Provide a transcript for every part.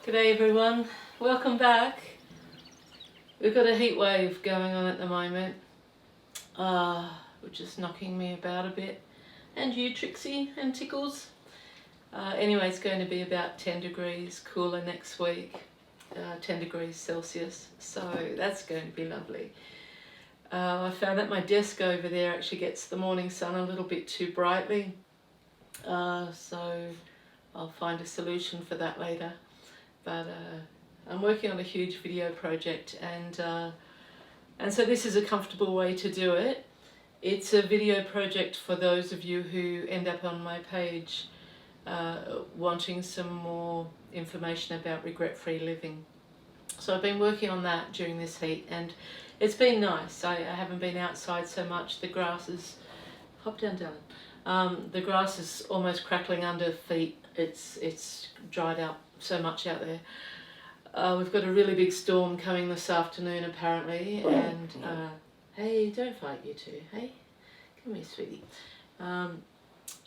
G'day everyone, welcome back. We've got a heat wave going on at the moment, which is knocking me about a bit. And you, Trixie and Tickles. Anyway, it's going to be about 10 degrees cooler next week, 10 degrees Celsius, so that's going to be lovely. I found that my desk over there actually gets the morning sun a little bit too brightly, so I'll find a solution for that later. But I'm working on a huge video project, and so this is a comfortable way to do it. It's a video project for those of you who end up on my page wanting some more information about regret-free living. So I've been working on that during this heat, and it's been nice. I haven't been outside so much. The grass is... Hop down, darling. The grass is almost crackling under feet. It's dried out so much out there. We've got a really big storm coming this afternoon apparently, and hey, don't fight, you two, hey? Come here, sweetie.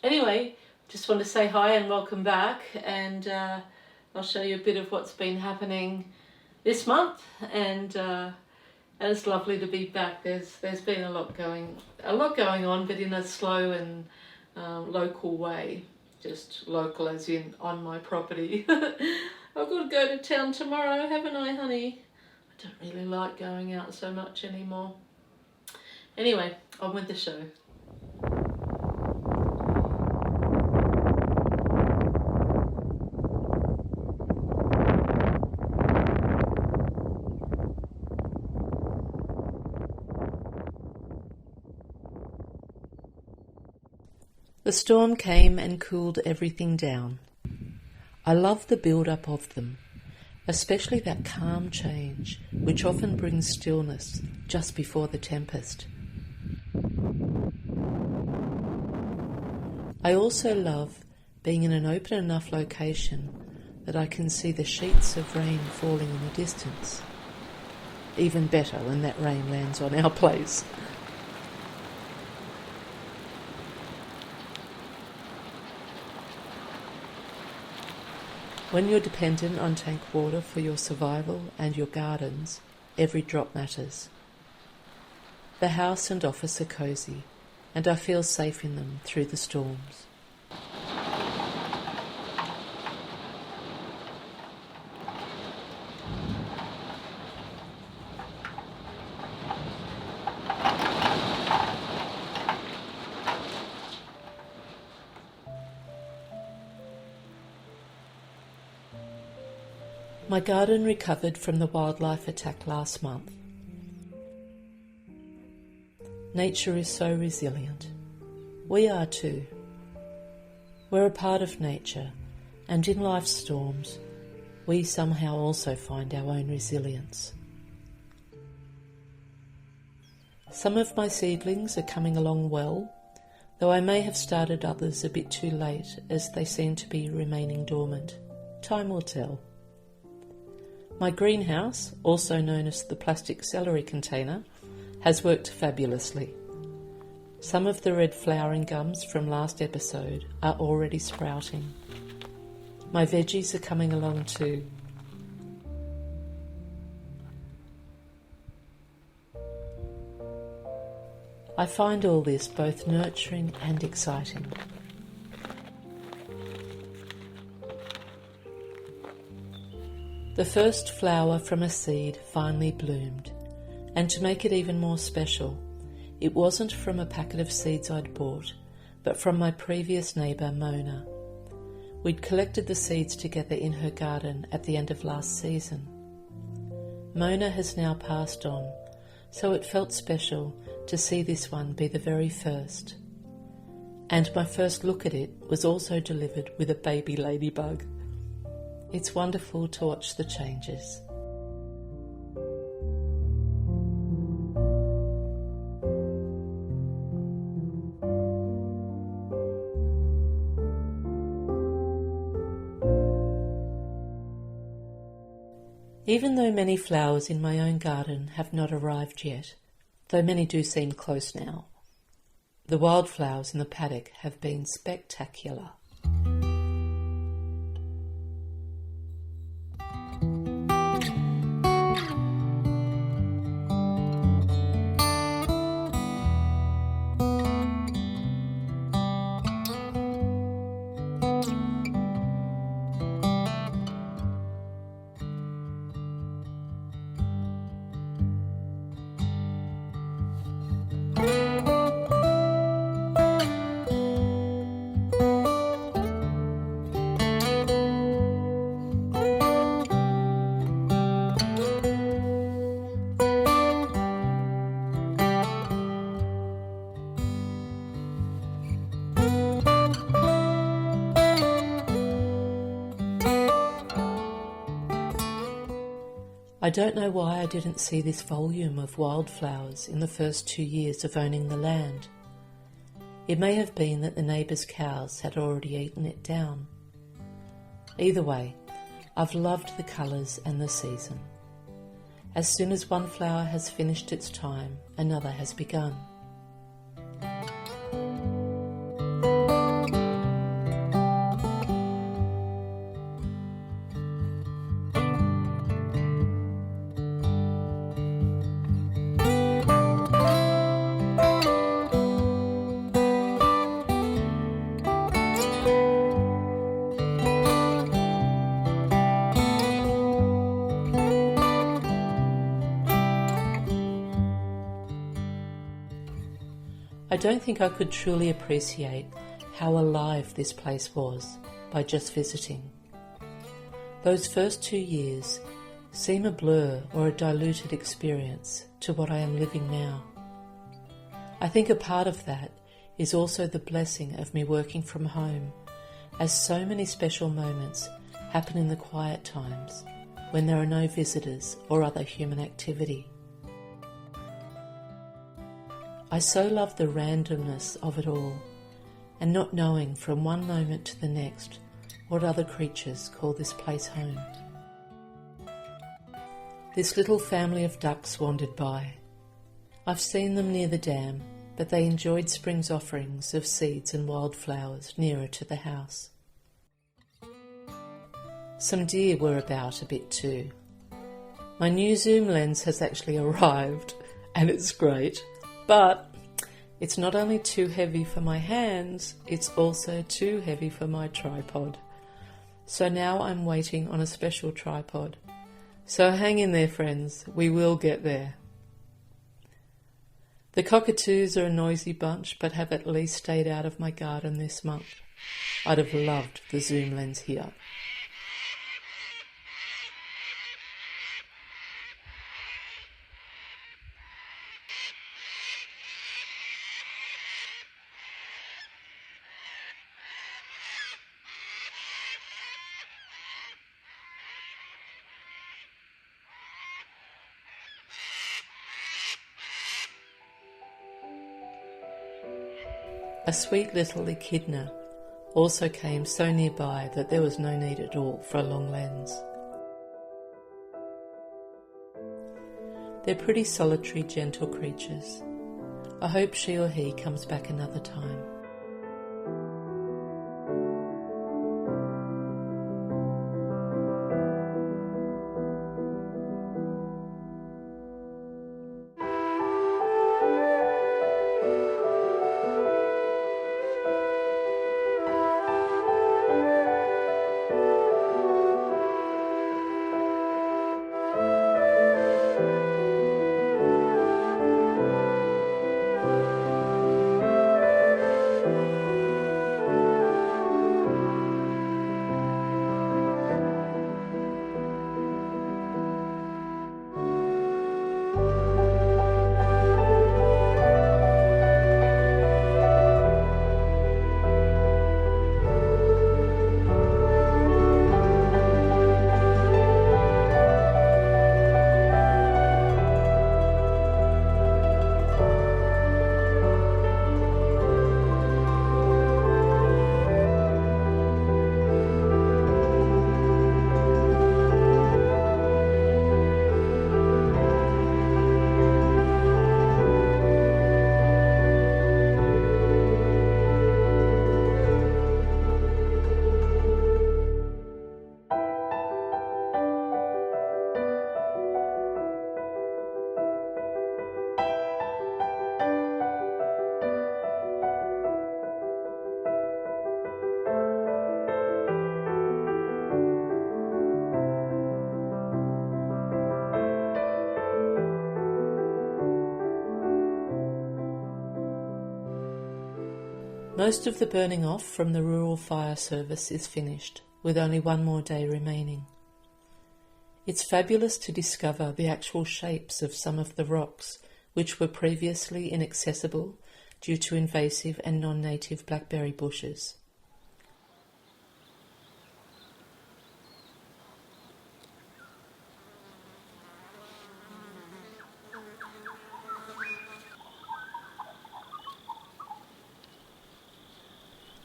Anyway, just want to say hi and welcome back, and I'll show you a bit of what's been happening this month, and it's lovely to be back. There's been a lot going on, but in a slow and local way. Just local as in on my property. I've got to go to town tomorrow, haven't I, honey? I don't really like going out so much anymore. Anyway, on with the show. The storm came and cooled everything down. I love the build-up of them, especially that calm change, which often brings stillness just before the tempest. I also love being in an open enough location that I can see the sheets of rain falling in the distance. Even better when that rain lands on our place. When you're dependent on tank water for your survival and your gardens, every drop matters. The house and office are cosy, and I feel safe in them through the storms. My garden recovered from the wildlife attack last month. Nature is so resilient. We are too. We're a part of nature, and in life's storms, we somehow also find our own resilience. Some of my seedlings are coming along well, though I may have started others a bit too late as they seem to be remaining dormant. Time will tell. My greenhouse, also known as the plastic celery container, has worked fabulously. Some of the red flowering gums from last episode are already sprouting. My veggies are coming along too. I find all this both nurturing and exciting. The first flower from a seed finally bloomed, and to make it even more special, it wasn't from a packet of seeds I'd bought, but from my previous neighbour Mona. We'd collected the seeds together in her garden at the end of last season. Mona has now passed on, so it felt special to see this one be the very first. And my first look at it was also delivered with a baby ladybug. It's wonderful to watch the changes. Even though many flowers in my own garden have not arrived yet, though many do seem close now, the wildflowers in the paddock have been spectacular. I don't know why I didn't see this volume of wildflowers in the first 2 years of owning the land. It may have been that the neighbours' cows had already eaten it down. Either way, I've loved the colours and the season. As soon as one flower has finished its time, another has begun. I don't think I could truly appreciate how alive this place was by just visiting. Those first 2 years seem a blur or a diluted experience to what I am living now. I think a part of that is also the blessing of me working from home, as so many special moments happen in the quiet times when there are no visitors or other human activity. I so love the randomness of it all, and not knowing from one moment to the next what other creatures call this place home. This little family of ducks wandered by. I've seen them near the dam, but they enjoyed spring's offerings of seeds and wildflowers nearer to the house. Some deer were about a bit too. My new zoom lens has actually arrived, and it's great. But it's not only too heavy for my hands, it's also too heavy for my tripod. So now I'm waiting on a special tripod. So hang in there, friends, we will get there. The cockatoos are a noisy bunch, but have at least stayed out of my garden this month. I'd have loved the zoom lens here. A sweet little echidna also came so nearby that there was no need at all for a long lens. They're pretty solitary, gentle creatures. I hope she or he comes back another time. Most of the burning off from the rural fire service is finished, with only one more day remaining. It's fabulous to discover the actual shapes of some of the rocks which were previously inaccessible due to invasive and non-native blackberry bushes.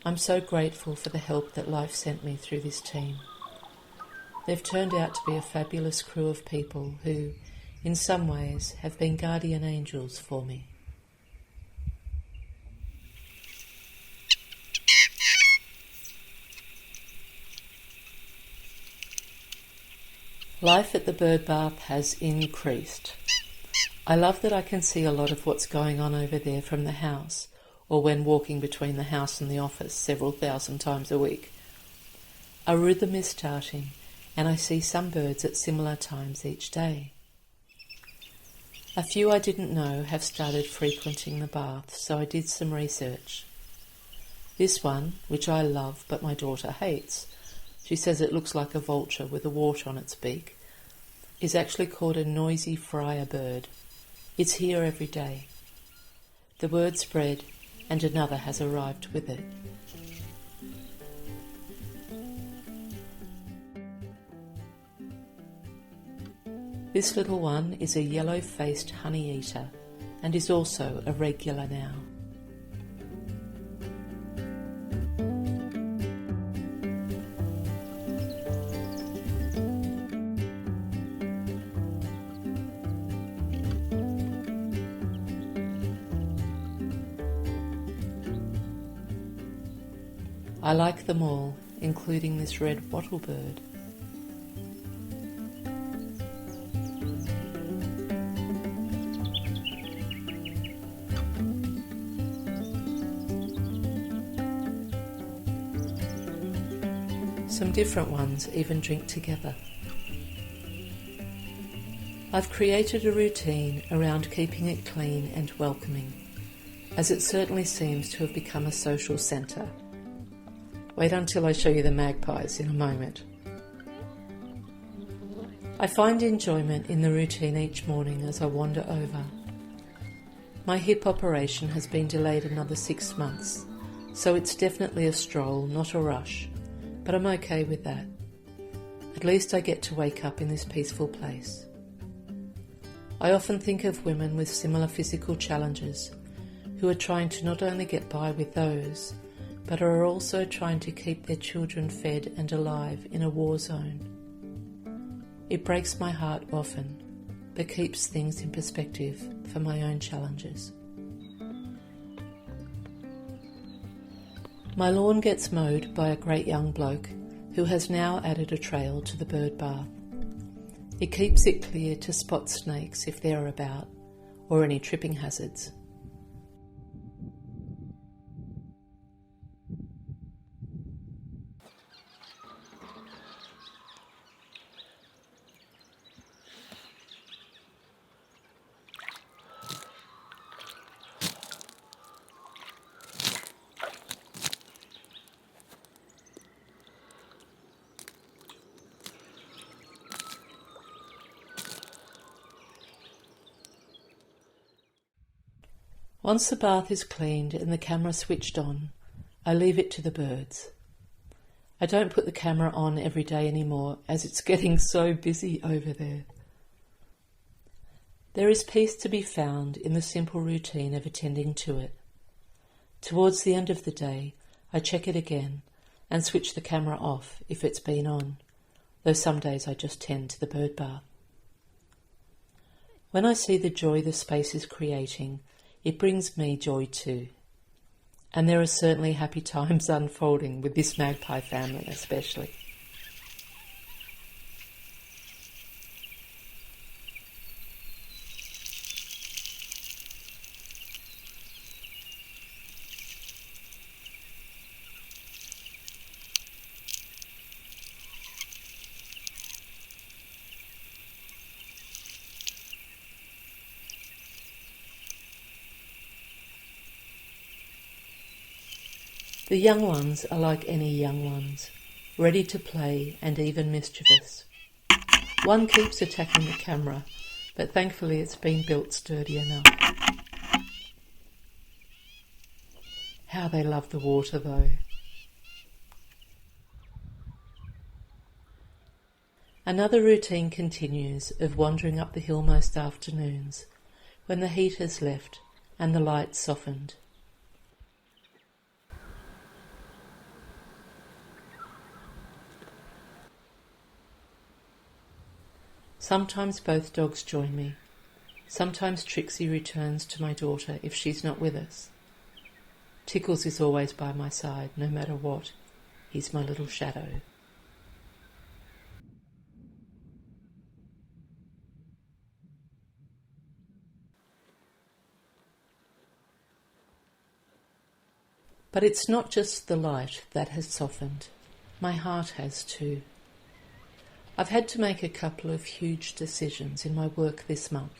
I'm so grateful for the help that life sent me through this team. They've turned out to be a fabulous crew of people who, in some ways, have been guardian angels for me. Life at the bird bath has increased. I love that I can see a lot of what's going on over there from the house, or when walking between the house and the office several thousand times a week. A rhythm is starting, and I see some birds at similar times each day. A few I didn't know have started frequenting the bath, so I did some research. This one, which I love but my daughter hates, she says it looks like a vulture with a wart on its beak, is actually called a noisy friar bird. It's here every day. The word spread, and another has arrived with it. This little one is a yellow-faced honey-eater and is also a regular now. I like them all, including this red wattlebird. Some different ones even drink together. I've created a routine around keeping it clean and welcoming, as it certainly seems to have become a social centre. Wait until I show you the magpies in a moment. I find enjoyment in the routine each morning as I wander over. My hip operation has been delayed another 6 months, so it's definitely a stroll, not a rush, but I'm okay with that. At least I get to wake up in this peaceful place. I often think of women with similar physical challenges who are trying to not only get by with those, but are also trying to keep their children fed and alive in a war zone. It breaks my heart often, but keeps things in perspective for my own challenges. My lawn gets mowed by a great young bloke who has now added a trail to the bird bath. It keeps it clear to spot snakes if they're about, or any tripping hazards. Once the bath is cleaned and the camera switched on, I leave it to the birds. I don't put the camera on every day anymore as it's getting so busy over there. There is peace to be found in the simple routine of attending to it. Towards the end of the day, I check it again and switch the camera off if it's been on, though some days I just tend to the bird bath. When I see the joy the space is creating, it brings me joy too. And there are certainly happy times unfolding with this magpie family especially. The young ones are like any young ones, ready to play and even mischievous. One keeps attacking the camera, but thankfully it's been built sturdy enough. How they love the water though. Another routine continues of wandering up the hill most afternoons, when the heat has left and the light softened. Sometimes both dogs join me. Sometimes Trixie returns to my daughter if she's not with us. Tickles is always by my side, no matter what. He's my little shadow. But it's not just the light that has softened. My heart has too. I've had to make a couple of huge decisions in my work this month.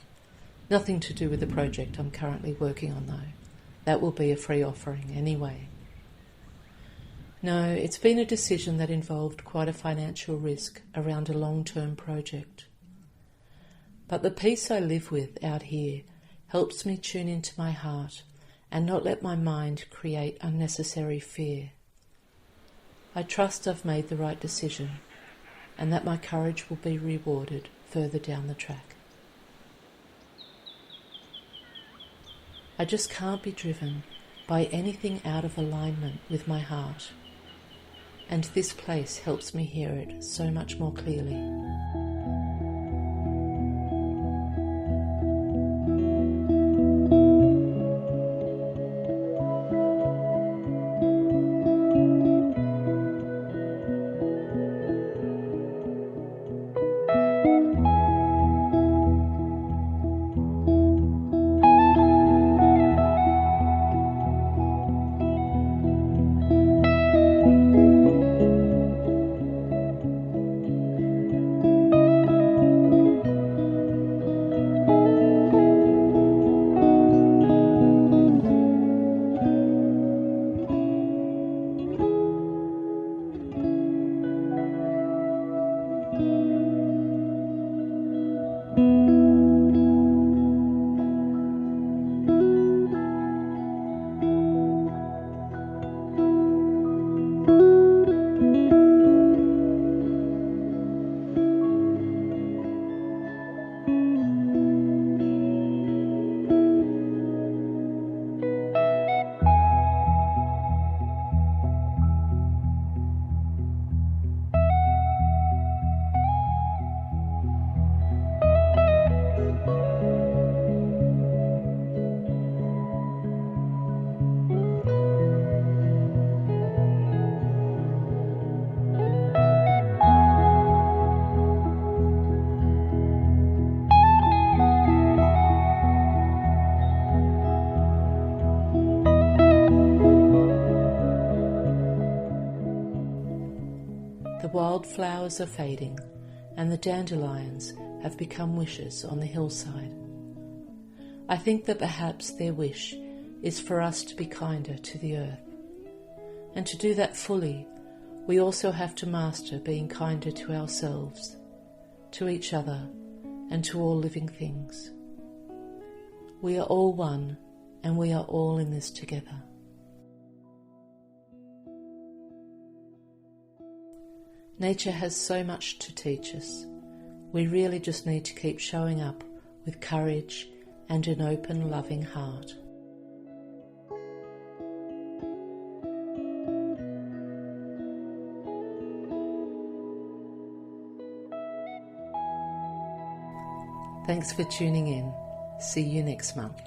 Nothing to do with the project I'm currently working on though. That will be a free offering anyway. No, it's been a decision that involved quite a financial risk around a long-term project. But the peace I live with out here helps me tune into my heart and not let my mind create unnecessary fear. I trust I've made the right decision and that my courage will be rewarded further down the track. I just can't be driven by anything out of alignment with my heart, and this place helps me hear it so much more clearly. The wildflowers are fading, and the dandelions have become wishes on the hillside. I think that perhaps their wish is for us to be kinder to the earth. And to do that fully, we also have to master being kinder to ourselves, to each other, and to all living things. We are all one, and we are all in this together. Nature has so much to teach us. We really just need to keep showing up with courage and an open, loving heart. Thanks for tuning in. See you next month.